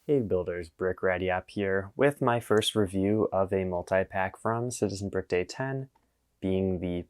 Hey builders, Brick Ratty up here with my first review of a multi-pack from Citizen Brick Day 10, being the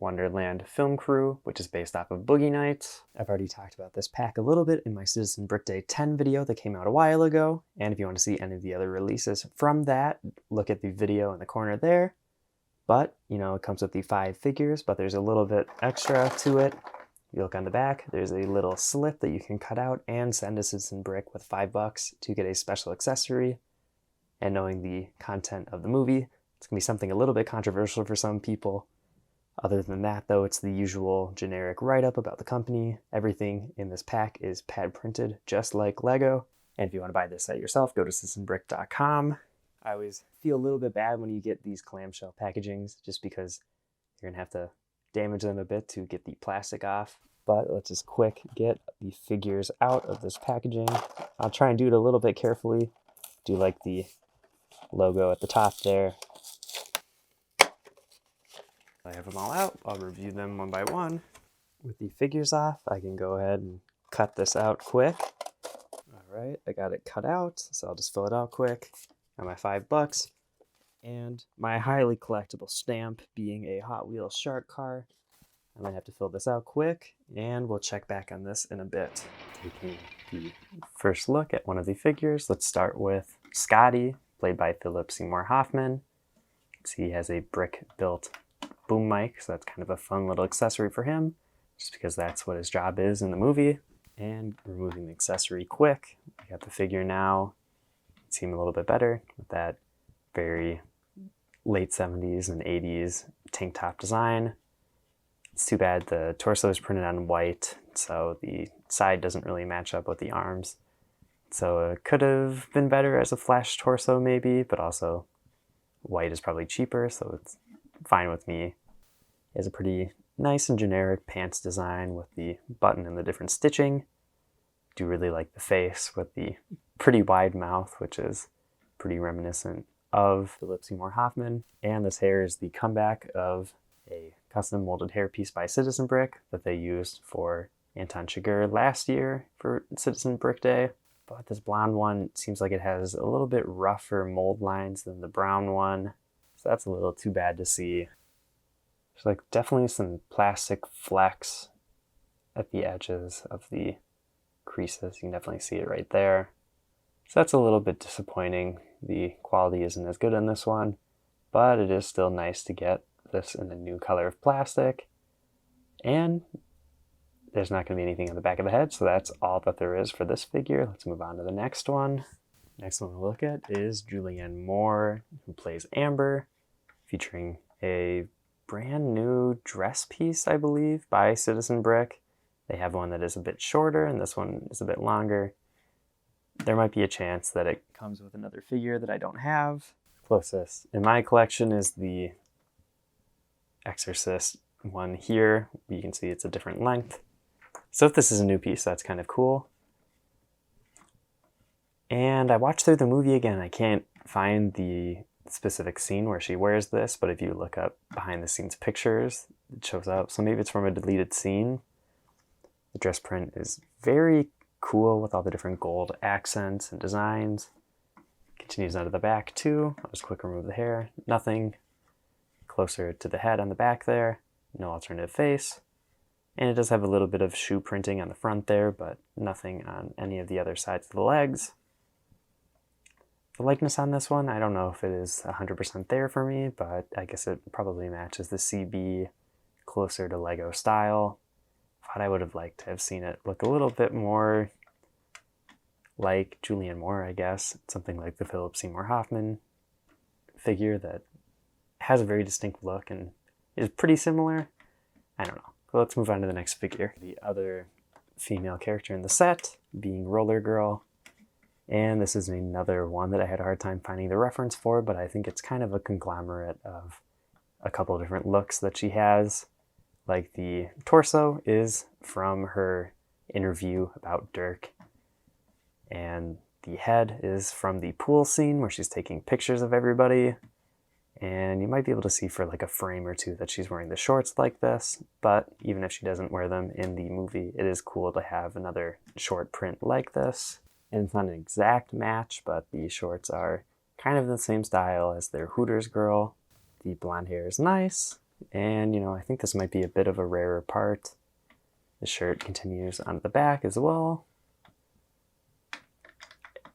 Wonderland Film Crew, which is based off of Boogie Nights. I've already talked about this pack a little bit in my Citizen Brick Day 10 video that came out a while ago, and if you want to see any of the other releases from that, look at the video in the corner there. But, you know, it comes with the 5 figures, but there's a little bit extra to it. You look on the back, there's a little slip that you can cut out and send to Citizen Brick with $5 to get a special accessory. And knowing the content of the movie, it's going to be something a little bit controversial for some people. Other than that, though, it's the usual generic write-up about the company. Everything in this pack is pad printed, just like Lego. And if you want to buy this set yourself, go to citizenbrick.com. I always feel a little bit bad when you get these clamshell packagings, just because you're going to have to damage them a bit to get the plastic off. But let's just quick get the figures out of this packaging. I'll try and do it a little bit carefully. Do like the logo at the top there. I have them all out. I'll review them one by one. With the figures off, I can go ahead and cut this out quick. All right, I got it cut out, so I'll just fill it out quick. Got my $5. And my highly collectible stamp being a Hot Wheels shark car. I might have to fill this out quick, and we'll check back on this in a bit. Taking the first look at one of the figures, let's start with Scotty, played by Philip Seymour Hoffman. See, he has a brick-built boom mic, so that's kind of a fun little accessory for him, just because that's what his job is in the movie. And removing the accessory quick, we got the figure now. See him a little bit better with that very late 70s and 80s tank top design. It's too bad the torso is printed on white, so the side doesn't really match up with the arms. So it could have been better as a flash torso maybe, but also white is probably cheaper, so it's fine with me. He has a pretty nice and generic pants design with the button and the different stitching. Do really like the face with the pretty wide mouth, which is pretty reminiscent of Philip Seymour Hoffman. And this hair is the comeback of a custom molded hairpiece by Citizen Brick that they used for Anton Chigurh last year for Citizen Brick Day. But this blonde one seems like it has a little bit rougher mold lines than the brown one. So that's a little too bad to see. There's like definitely some plastic flecks at the edges of the creases. You can definitely see it right there. So that's a little bit disappointing. The quality isn't as good in this one, but it is still nice to get this in a new color of plastic. And there's not going to be anything on the back of the head, so that's all that there is for this figure. Let's move on to the next one. Next one we'll look at is Julianne Moore, who plays Amber, featuring a brand new dress piece, I believe, by Citizen Brick. They have one that is a bit shorter, and this one is a bit longer. There might be a chance that it comes with another figure that I don't have. Closest in my collection is the Exorcist one here. You can see it's a different length. So if this is a new piece, that's kind of cool. And I watched through the movie again. I can't find the specific scene where she wears this, but if you look up behind the scenes pictures, it shows up. So maybe it's from a deleted scene. The dress print is very cool with all the different gold accents and designs. Continues out of the back too. I'll just quick remove the hair. Nothing closer to the head on the back there. No alternative face. And it does have a little bit of shoe printing on the front there, but nothing on any of the other sides of the legs. The likeness on this one, I don't know if it is 100% there for me, but I guess it probably matches the CB closer to Lego style. But I would have liked to have seen it look a little bit more like Julianne Moore, I guess. Something like the Philip Seymour Hoffman figure that has a very distinct look and is pretty similar. I don't know. So let's move on to the next figure. The other female character in the set being Roller Girl. And this is another one that I had a hard time finding the reference for, but I think it's kind of a conglomerate of a couple of different looks that she has. Like the torso is from her interview about Dirk. And the head is from the pool scene where she's taking pictures of everybody. And you might be able to see for like a frame or two that she's wearing the shorts like this, but even if she doesn't wear them in the movie, it is cool to have another short print like this. And it's not an exact match, but the shorts are kind of the same style as their Hooters girl. The blonde hair is nice, and I think this might be a bit of a rarer part. The shirt continues on the back as well.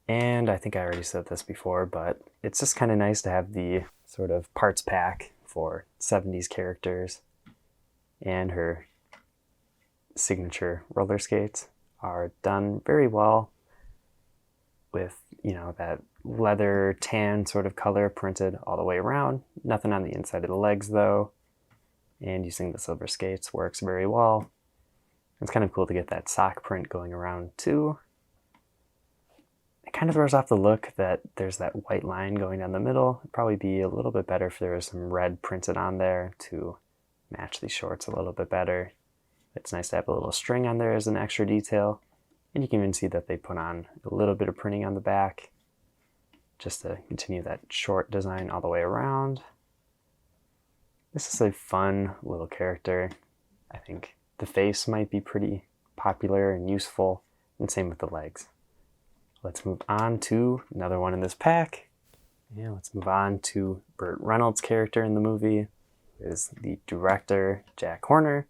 And I think I already said this before, but it's just kind of nice to have the sort of parts pack for 70s characters. And her signature roller skates are done very well with, that leather tan sort of color printed all the way around. Nothing on the inside of the legs though. And using the silver skates works very well. It's kind of cool to get that sock print going around too. It kind of throws off the look that there's that white line going down the middle. It'd probably be a little bit better if there was some red printed on there to match these shorts a little bit better. It's nice to have a little string on there as an extra detail. And you can even see that they put on a little bit of printing on the back just to continue that short design all the way around. This is a fun little character. I think the face might be pretty popular and useful, and same with the legs. Let's move on to another one in this pack. Yeah, let's move on to Burt Reynolds' character in the movie, who is the director, Jack Horner.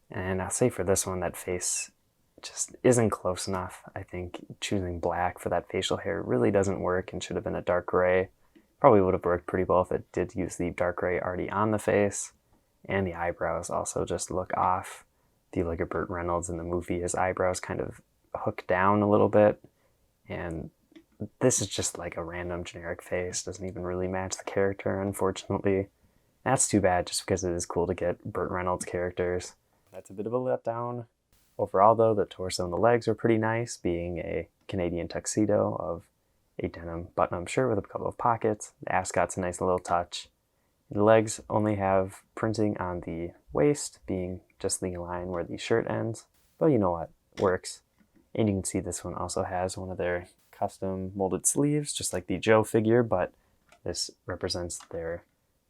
And I'll say for this one, that face just isn't close enough. I think choosing black for that facial hair really doesn't work and should have been a dark gray. Probably would have worked pretty well if it did use the dark gray already on the face. And the eyebrows also just look off. If you look at Burt Reynolds in the movie, his eyebrows kind of hook down a little bit. And this is just like a random generic face. Doesn't even really match the character, unfortunately. That's too bad, just because it is cool to get Burt Reynolds characters. That's a bit of a letdown. Overall, though, the torso and the legs are pretty nice, being a Canadian tuxedo of a denim button-up shirt with a couple of pockets. The ascot's a nice little touch. The legs only have printing on the waist, being just the line where the shirt ends. But you know what? Works. And you can see this one also has one of their custom molded sleeves, just like the Joe figure, but this represents their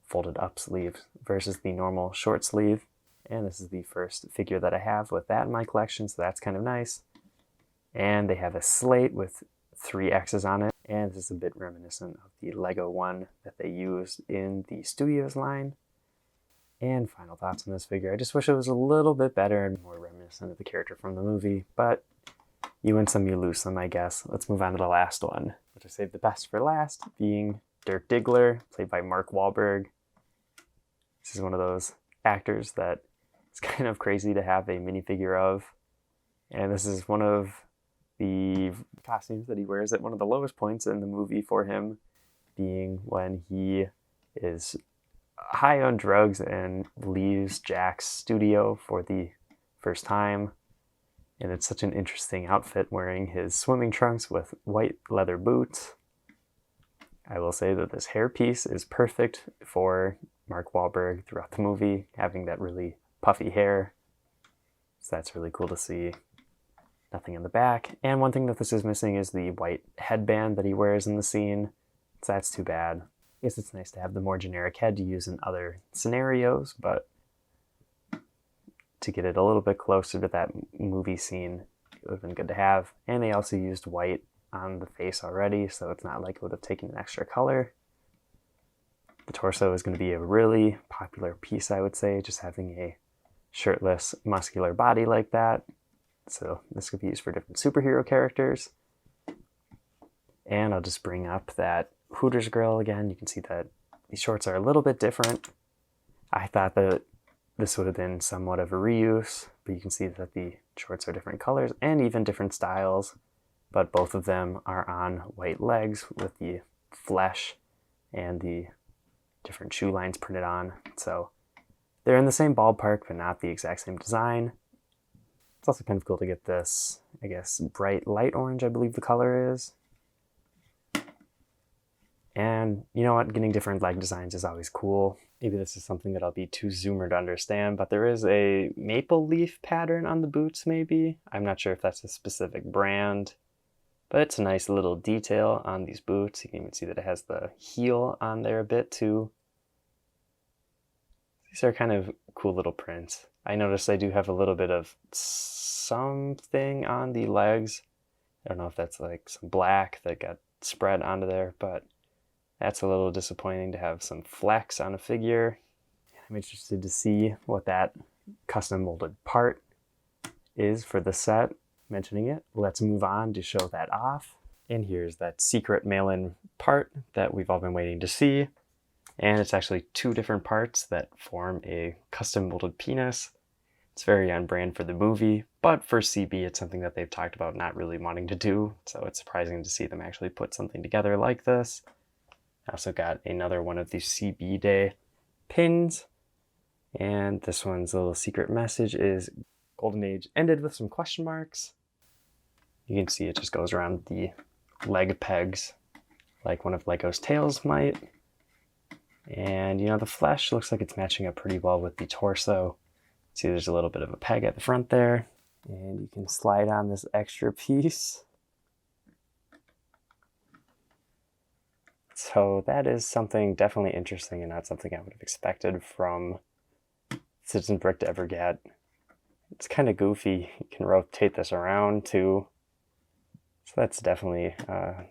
folded up sleeve versus the normal short sleeve. And this is the first figure that I have with that in my collection, so that's kind of nice. And they have a slate with 3 X's on it. And this is a bit reminiscent of the Lego one that they used in the Studios line. And final thoughts on this figure. I just wish it was a little bit better and more reminiscent of the character from the movie, but you win some, you lose some, I guess. Let's move on to the last one, which I saved the best for last, being Dirk Diggler, played by Mark Wahlberg. This is one of those actors that it's kind of crazy to have a minifigure of. And this is one of the costumes that he wears at one of the lowest points in the movie for him, being when he is high on drugs and leaves Jack's studio for the first time. And it's such an interesting outfit, wearing his swimming trunks with white leather boots. I will say that this hairpiece is perfect for Mark Wahlberg throughout the movie, having that really puffy hair. So that's really cool to see. Nothing in the back. And one thing that this is missing is the white headband that he wears in the scene. So that's too bad. I guess it's nice to have the more generic head to use in other scenarios, but to get it a little bit closer to that movie scene, it would have been good to have. And they also used white on the face already, so it's not like it would have taken an extra color. The torso is going to be a really popular piece, I would say, just having a shirtless, muscular body like that. So this could be used for different superhero characters. And I'll just bring up that Hooters girl again. You can see that these shorts are a little bit different. I thought that this would have been somewhat of a reuse, but you can see that the shorts are different colors and even different styles, but both of them are on white legs with the flesh and the different shoe lines printed on. So they're in the same ballpark, but not the exact same design. It's also kind of cool to get this, I guess, bright light orange, I believe the color is. And you know what? Getting different leg designs is always cool. Maybe this is something that I'll be too zoomer to understand, but there is a maple leaf pattern on the boots, maybe. I'm not sure if that's a specific brand, but it's a nice little detail on these boots. You can even see that it has the heel on there a bit too. These are kind of cool little prints. I noticed I do have a little bit of something on the legs I don't know if that's like some black that got spread onto there, but that's a little disappointing to have some flecks on a figure. I'm interested to see what that custom molded part is for the set. Mentioning it, let's move on to show that off. And here's that secret mail-in part that we've all been waiting to see. And it's actually two different parts that form a custom molded penis. It's very on brand for the movie, but for CB it's something that they've talked about not really wanting to do, so it's surprising to see them actually put something together like this. I also got another one of these CB Day pins, and this one's little secret message is Golden Age ended with some question marks. You can see it just goes around the leg pegs like one of Lego's tails might. And you know, the flesh looks like it's matching up pretty well with the torso. See, there's a little bit of a peg at the front there, and you can slide on this extra piece. So that is something definitely interesting and not something I would have expected from Citizen Brick to ever get. It's kind of goofy. You can rotate this around too. So that's definitely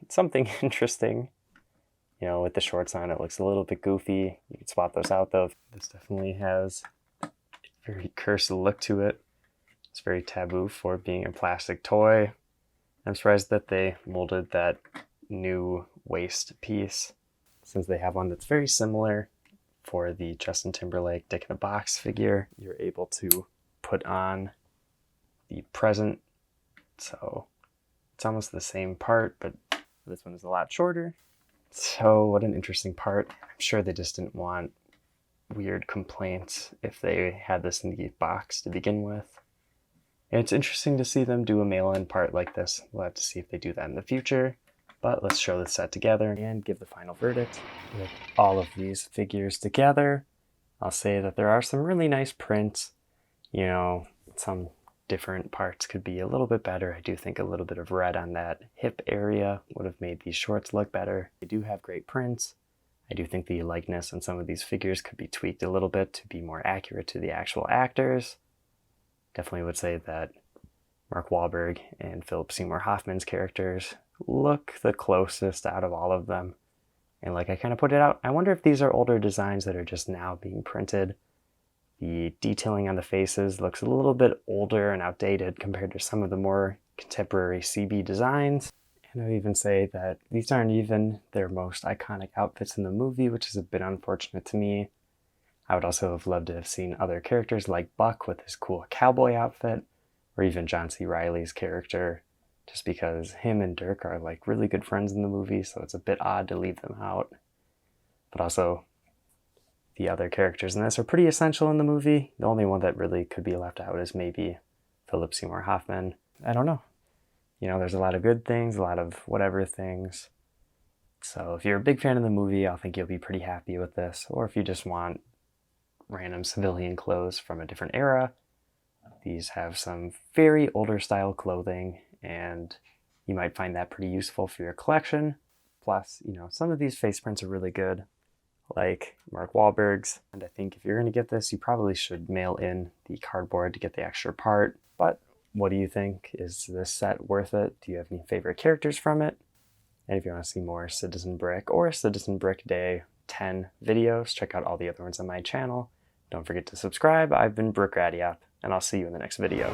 something interesting. You know, with the shorts on, it looks a little bit goofy. You can swap those out though. This definitely has a very cursed look to it. It's very taboo for being a plastic toy. I'm surprised that they molded that new waist piece, since they have one that's very similar for the Justin Timberlake Dick in a Box figure. You're able to put on the present, so it's almost the same part, but this one is a lot shorter. So what an interesting part. I'm sure they just didn't want weird complaints if they had this in the box to begin with. And it's interesting to see them do a mail-in part like this. We'll have to see if they do that in the future. But let's show the set together and give the final verdict. With all of these figures together, I'll say that there are some really nice prints. You know, some different parts could be a little bit better. I do think a little bit of red on that hip area would have made these shorts look better. They do have great prints. I do think the likeness on some of these figures could be tweaked a little bit to be more accurate to the actual actors. Definitely would say that Mark Wahlberg and Philip Seymour Hoffman's characters look the closest out of all of them. And like I kind of put it out, I wonder if these are older designs that are just now being printed. The detailing on the faces looks a little bit older and outdated compared to some of the more contemporary CB designs. And I would even say that these aren't even their most iconic outfits in the movie, which is a bit unfortunate to me. I would also have loved to have seen other characters like Buck with his cool cowboy outfit, or even John C. Reilly's character, just because him and Dirk are like really good friends in the movie, so it's a bit odd to leave them out. But also, the other characters in this are pretty essential in the movie. The only one that really could be left out is maybe Philip Seymour Hoffman. I don't know. You know, there's a lot of good things, a lot of whatever things. So if you're a big fan of the movie, I think you'll be pretty happy with this. Or if you just want random civilian clothes from a different era, these have some very older style clothing, and you might find that pretty useful for your collection. Plus, you know, some of these face prints are really good, like Mark Wahlberg's. And I think if you're going to get this, you probably should mail in the cardboard to get the extra part. But what do you think? Is this set worth it? Do you have any favorite characters from it? And if you want to see more Citizen Brick or Citizen Brick Day 10 videos, check out all the other ones on my channel. Don't forget to subscribe. I've been Brooke Radiop, and I'll see you in the next video.